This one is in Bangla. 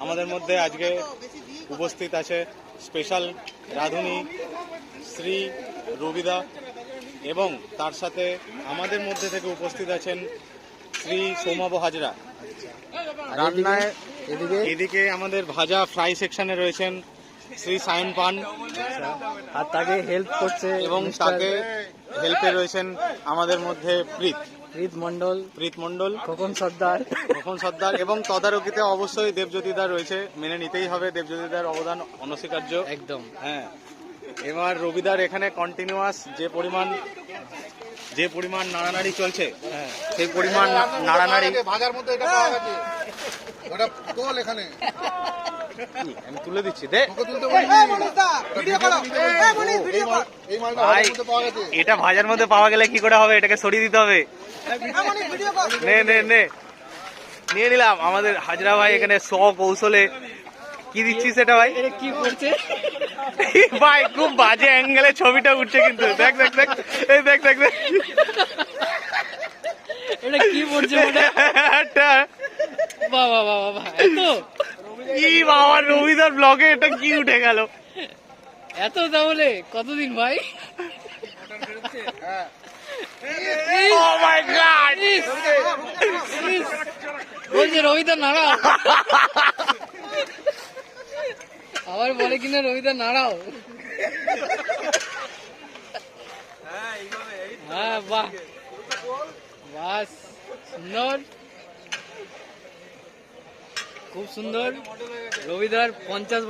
আমাদের মধ্যে আজকে উপস্থিত আছে স্পেশাল রাঁধুনি শ্রী রবিদা এবং তার সাথে আমাদের মধ্যে থেকে উপস্থিত আছেন শ্রী সৌমাব হাজরা। রান্নায় এদিকে আমাদের ভাজা ফ্রাই সেকশনে রয়েছেন শ্রী সায়ন পান, আর তাকে হেল্প করছে এবং তাকে হেল্পে রয়েছেন আমাদের মধ্যে প্রীত মণ্ডল, খোকন সর্দার এবং তদারকিতে অবশ্যই দেবজ্যোতিদা রয়েছে। মেনে নিতেই হবে, দেবজ্যোতিদার অবদান অনস্বীকার্য একদম। হ্যাঁ, এবার রবিদার এখানে কন্টিনিউয়াস যে পরিমাণ নাড়ানাড়ি চলছে, সেই পরিমাণ নাড়ানাড়ি ভাজার মধ্যে এটা পাওয়া গেছে, ওটা তোল এখানে আমি তুলে দিচ্ছি। দে এটা ভাজার মধ্যে পাওয়া গেলে কি করে হবে, এটাকে সরিয়ে দিতে হবে। নিয়ে নিলাম। আমাদের হাজরা ভাই এখানে কৌশলে কি দিচ্ছি সেটা ভাই কি করছে ভাই, খুব বাজে অ্যাঙ্গেলে ছবিটা উঠছে কিন্তু। দেখ এই দেখ এটা কি পড়ছে বাবা রবিদার ব্লগে এটা কি উঠে গেল এত, তাহলে কতদিন ভাই? Oh my God! বলছে রবিদা নাড়াও, আবার বলে কিনা রবিদা নাড়াও। হ্যাঁ, বাহ, বাস, সুন্দর, খুব সুন্দর। রবিদার 50